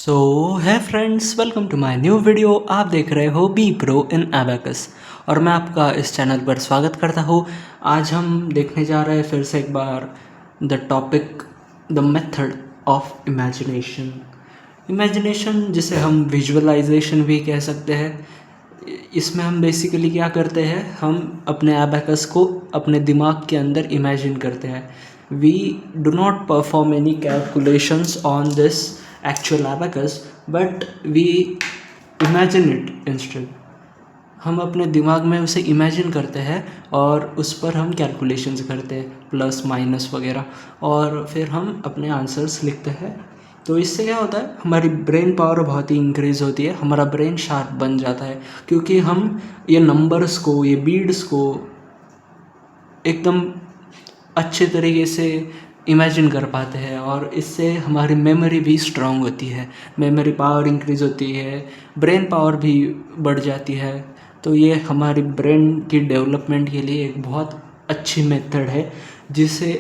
So hi friends, welcome to my new video. आप देख रहे हो बी प्रो इन एबेकस और मैं आपका इस चैनल पर स्वागत करता हूँ। आज हम देखने जा रहे हैं फिर से एक बार the topic the method of imagination. Imagination जिसे हम विजुअलाइजेशन भी कह सकते हैं। इसमें हम बेसिकली क्या करते हैं, हम अपने एबेकस को अपने दिमाग के अंदर इमेजिन करते हैं। We do not perform any calculations on this actual abacus, but we imagine it instead. हम अपने दिमाग में उसे इमेजिन करते हैं और उस पर हम कैलकुलेशंस करते हैं, प्लस माइनस वगैरह, और फिर हम अपने आंसर्स लिखते हैं। तो इससे क्या होता है, हमारी ब्रेन पावर बहुत ही इंक्रीज़ होती है, हमारा ब्रेन शार्प बन जाता है, क्योंकि हम ये नंबर्स को, ये बीड्स को एकदम अच्छे तरीके से इमेजिन कर पाते हैं और इससे हमारी मेमोरी भी स्ट्रांग होती है, मेमोरी पावर इंक्रीज़ होती है, ब्रेन पावर भी बढ़ जाती है। तो ये हमारी ब्रेन की डेवलपमेंट के लिए एक बहुत अच्छी मेथड है जिसे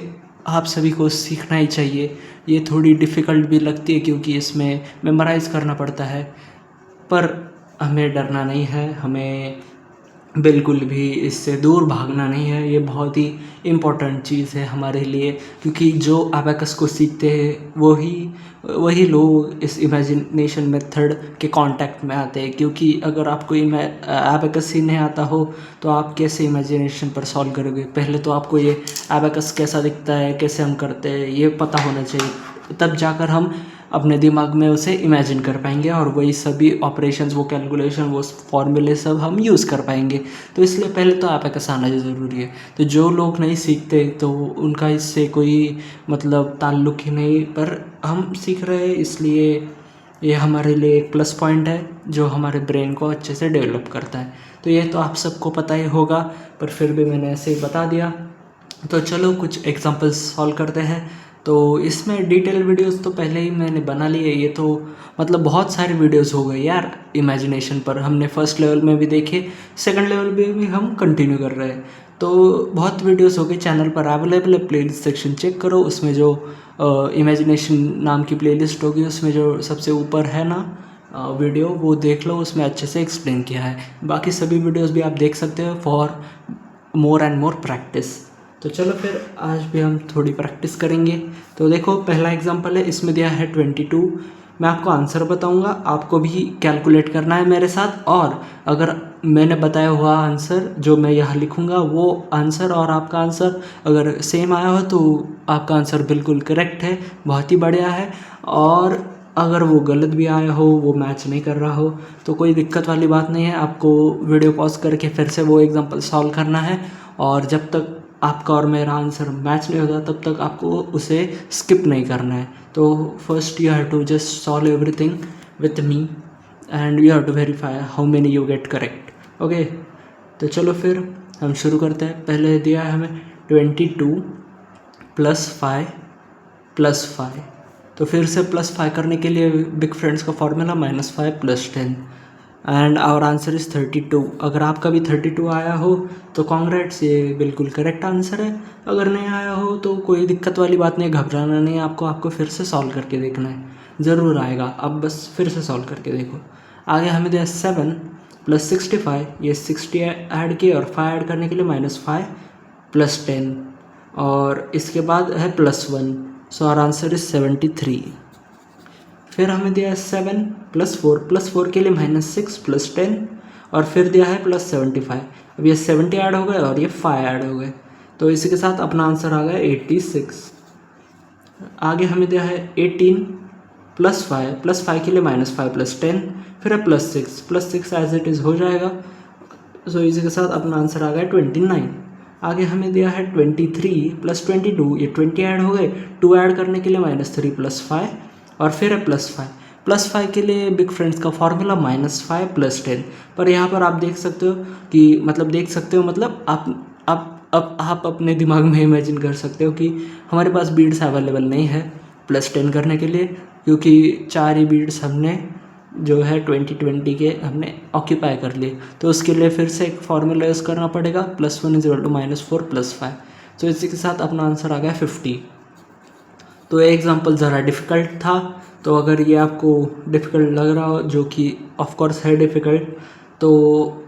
आप सभी को सीखना ही चाहिए। ये थोड़ी डिफ़िकल्ट भी लगती है क्योंकि इसमें मेमोराइज़ करना पड़ता है, पर हमें डरना नहीं है, हमें बिल्कुल भी इससे दूर भागना नहीं है। ये बहुत ही इम्पोर्टेंट चीज़ है हमारे लिए, क्योंकि जो अबेकस को सीखते हैं वही लोग इस इमेजिनेशन मेथड के कांटेक्ट में आते हैं। क्योंकि अगर आपको अबेकस ही नहीं आता हो तो आप कैसे इमेजिनेशन पर सॉल्व करोगे। पहले तो आपको ये अबेकस कैसा दिखता है, कैसे हम करते हैं, ये पता होना चाहिए, तब जाकर हम अपने दिमाग में उसे इमेजिन कर पाएंगे और वही सभी ऑपरेशंस, वो कैलकुलेशन, वो फॉर्मूले सब हम यूज़ कर पाएंगे। तो इसलिए पहले तो एबेकस आना ज़रूरी है। तो जो लोग नहीं सीखते तो उनका इससे कोई मतलब ताल्लुक़ ही नहीं, पर हम सीख रहे हैं इसलिए ये हमारे लिए एक प्लस पॉइंट है जो हमारे ब्रेन को अच्छे से डेवलप करता है। तो ये तो आप सबको पता ही होगा, पर फिर भी मैंने ऐसे ही बता दिया। तो चलो कुछ एग्जांपल्स सॉल्व करते हैं। तो इसमें डिटेल वीडियोस तो पहले ही मैंने बना ली है। ये तो मतलब बहुत सारी वीडियोस हो गई यार इमेजिनेशन पर। हमने फर्स्ट लेवल में भी देखे, सेकंड लेवल में भी हम कंटिन्यू कर रहे हैं। तो बहुत वीडियोस हो गई, चैनल पर अवेलेबल है, प्लेलिस्ट सेक्शन चेक करो। उसमें जो इमेजिनेशन नाम की प्लेलिस्ट होगी उसमें जो सबसे ऊपर है ना वीडियो, वो देख लो, उसमें अच्छे से एक्सप्लेन किया है। बाकी सभी वीडियोस भी आप देख सकते हो for more and more practice. तो चलो फिर आज भी हम थोड़ी प्रैक्टिस करेंगे। तो देखो पहला एग्जांपल है, इसमें दिया है 22। मैं आपको आंसर बताऊंगा, आपको भी कैलकुलेट करना है मेरे साथ। और अगर मैंने बताया हुआ आंसर जो मैं यहाँ लिखूंगा वो आंसर और आपका आंसर अगर सेम आया हो तो आपका आंसर बिल्कुल करेक्ट है, बहुत ही बढ़िया है। और अगर वो गलत भी आया हो, वो मैच नहीं कर रहा हो, तो कोई दिक्कत वाली बात नहीं है। आपको वीडियो पॉज करके फिर से वो एग्जांपल सॉल्व करना है और जब तक आपका और मेरा आंसर मैच नहीं होता तब तक आपको उसे स्किप नहीं करना है। तो first you have to just solve everything with me and you have to verify how many you get correct. Okay, तो चलो फिर हम शुरू करते हैं। पहले दिया है हमें 22 + 5 + 5। तो फिर से +5 करने के लिए बिग फ्रेंड्स का formula -5 + 10 and our answer is 32। अगर आपका भी 32 आया हो तो कॉन्ग्रेट्स, ये बिल्कुल करेक्ट आंसर है। अगर नहीं आया हो तो कोई दिक्कत वाली बात नहीं, घबराना नहीं है आपको फिर से सॉल्व करके देखना है, ज़रूर आएगा। अब बस फिर से सॉल्व करके देखो। आगे हमें दिया 7 + 65। ये 60 ऐड किए और 5 ऐड करने के लिए -5 + 10 और इसके बाद है +1। So our answer is 73। फिर हमें दिया है 7 + 4। +4 के लिए -6 + 10 और फिर दिया है +75। अब ये 70 ऐड हो गए और ये 5 ऐड हो गए, तो इसी के साथ अपना आंसर आ गया 86। आगे हमें दिया है 18 + 5। +5 के लिए -5 + 10, फिर है +6 एज इट इज़ हो जाएगा। सो इसी के साथ अपना आंसर आ गया 29। आगे हमें दिया है 23 + 22। ये 20 ऐड हो गए, 2 ऐड करने के लिए -3 + 5 और फिर है +5। +5 के लिए बिग फ्रेंड्स का फॉर्मूला -5 + 10। पर यहाँ पर आप देख सकते हो कि मतलब आप अपने दिमाग में इमेजिन कर सकते हो कि हमारे पास बीड्स अवेलेबल नहीं है +10 करने के लिए, क्योंकि 4 ही बीड्स हमने जो है 2020 के हमने ऑक्यूपाई कर लिए। तो उसके लिए फिर से एक फॉर्मूला यूज़ करना पड़ेगा, +1 = -4 + 5। तो इसी के साथ अपना आंसर आ गया 50। तो ये एग्जाम्पल ज़रा डिफ़िकल्ट था, तो अगर ये आपको डिफ़िकल्ट लग रहा हो, जो कि ऑफ कोर्स है डिफ़िकल्ट, तो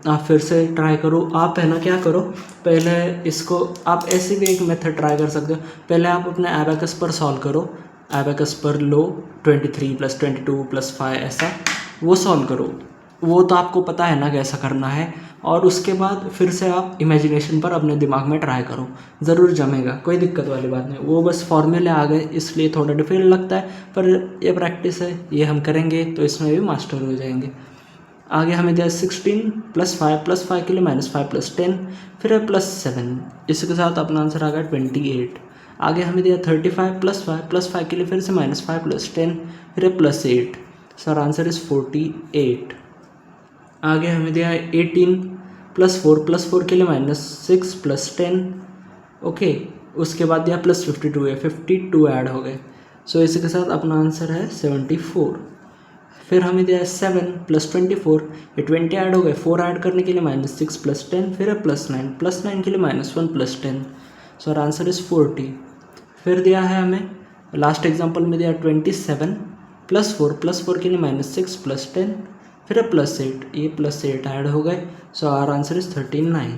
आप फिर से ट्राई करो। आप है ना क्या करो, पहले इसको आप ऐसे भी एक मेथड ट्राई कर सकते हो। पहले आप अपने एबाकस पर सॉल्व करो, एबाकस पर लो 23 + 22 + 5 ऐसा वो सॉल्व करो। वो तो आपको पता है ना कैसा करना है। और उसके बाद फिर से आप इमेजिनेशन पर अपने दिमाग में ट्राई करो, ज़रूर जमेगा, कोई दिक्कत वाली बात नहीं। वो बस फॉर्मूले आ गए इसलिए थोड़ा डिफिकल्ट लगता है, पर ये प्रैक्टिस है, ये हम करेंगे तो इसमें भी मास्टर हो जाएंगे। आगे हमें दिया 16 + 5 के लिए -5 + 10, फिर है +7, इसके साथ अपना आंसर आ गया 28। आगे हमें दिया 35 + 5 के लिए फिर से -5 + 10, फिर है +8। Sir answer is 48। आगे हमें दिया है 18 + 4 के लिए -6 + 10, ओके। उसके बाद दिया +52 है, 52 ऐड हो गए, सो इसी के साथ अपना आंसर है 74। फिर हमें दिया है 7 + 24, ये 20 ऐड हो गए, 4 ऐड करने के लिए -6 + 10, फिर है +9 के लिए -1 + 10, सो आर आंसर इज़ 40। फिर दिया है हमें लास्ट एग्जांपल में दिया 27 + 4 के लिए -6 + 10, फिर है +8, ये +8 ऐड हो गए, सो आर आंसर इज़ 39।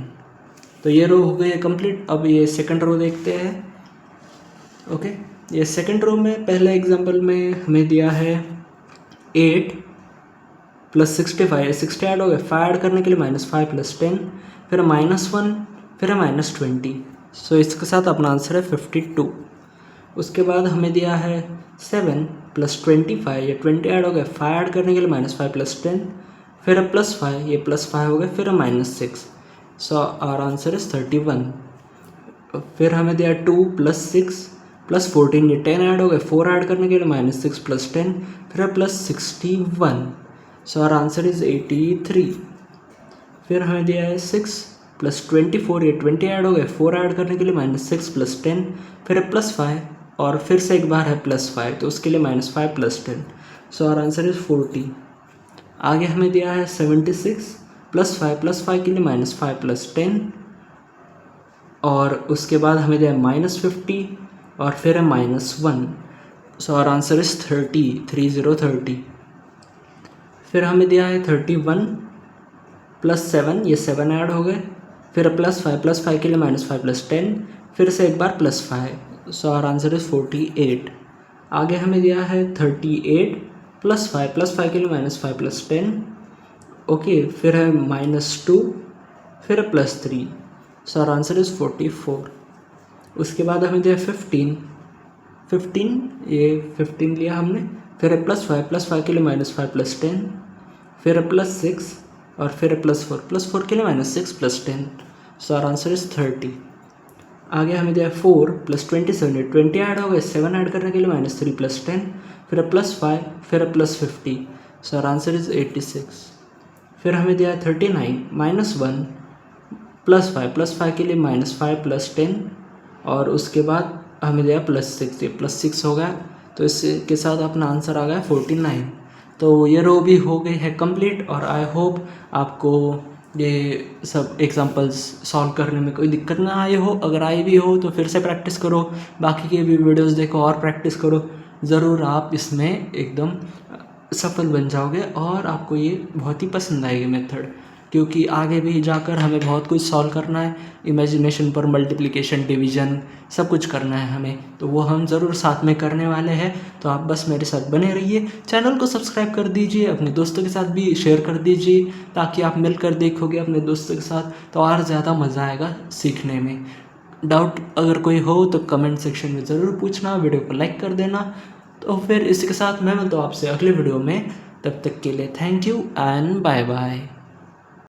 तो ये रो हो गई है कंप्लीट। अब ये सेकंड रो देखते हैं, ओके। ये सेकंड रो में पहले एग्जांपल में हमें दिया है 8 + 65, 60 ऐड हो गए, 5 ऐड करने के लिए -5 + 10, फिर -1, फिर है -20, सो इसके साथ अपना आंसर है 52। उसके बाद हमें दिया है 7 + 25, ये 20 ऐड हो गए, 5 ऐड करने के लिए -5 + 10, फिर है +5, ये +5 हो गए, फिर है -6, सो आवर आंसर इज़ 31। फिर हमें दिया 2 + 6 + 14, ये 10 ऐड हो गए, 4 ऐड करने के लिए -6 + 10, फिर है +61, सो आवर आंसर इज़ 83। फिर हमें दिया है 6 + 24, ये 20 ऐड हो गए, 4 ऐड करने के लिए -6 + 10, फिर है +5 और फिर से एक बार है +5, तो उसके लिए -5 + 10, सो आवर आंसर इज़ 40। आगे हमें दिया है 76 + 5 के लिए -5 + 10, और उसके बाद हमें दिया है -50 और फिर है -1, सो आवर आंसर इज़ 30। फिर हमें दिया है 31 + 7, ये 7 ऐड हो गए, फिर +5 के लिए -5 + 10, फिर से एक बार +5, सो आवर आंसर इज़ 48। आगे हमें दिया है 38 + 5 के लिए -5 + 10, ओके। फिर है -2, फिर है +3, सो आवर आंसर इज़ 44। उसके बाद हमें दिया 15, ये 15 लिया हमने, फिर है +5 के लिए -5 + 10, फिर है +6 और फिर है +4 के लिए -6 + 10, सो आवर आंसर इज़ 30। आगे हमें दिया 4 + 27, 20 ऐड हो गए, 7 ऐड करने के लिए -3 + 10, फिर है +5, फिर है +50, सो आवर आंसर इज़ 86। फिर हमें दिया 39 -1 +5 के लिए -5 + 10, और उसके बाद हमें दिया +6, ये +6 हो गया, तो इसके साथ अपना आंसर आ गया 49। तो ये रो भी हो गई है कंप्लीट, और आई होप आपको ये सब एग्जांपल्स सॉल्व करने में कोई दिक्कत ना आई हो। अगर आई भी हो तो फिर से प्रैक्टिस करो, बाकी के भी वीडियोस देखो और प्रैक्टिस करो, ज़रूर आप इसमें एकदम सफल बन जाओगे और आपको ये बहुत ही पसंद आएगी मेथड, क्योंकि आगे भी जाकर हमें बहुत कुछ सॉल्व करना है। इमेजिनेशन पर मल्टीप्लिकेशन, डिवीज़न सब कुछ करना है हमें, तो वो हम ज़रूर साथ में करने वाले हैं। तो आप बस मेरे साथ बने रहिए, चैनल को सब्सक्राइब कर दीजिए, अपने दोस्तों के साथ भी शेयर कर दीजिए, ताकि आप मिलकर देखोगे अपने दोस्तों के साथ तो और ज़्यादा मज़ा आएगा सीखने में। डाउट अगर कोई हो तो कमेंट सेक्शन में ज़रूर पूछना, वीडियो को लाइक कर देना। तो फिर इसके साथ मैं मिलता हूँ आपसे अगले वीडियो में, तब तक के लिए thank you and bye bye.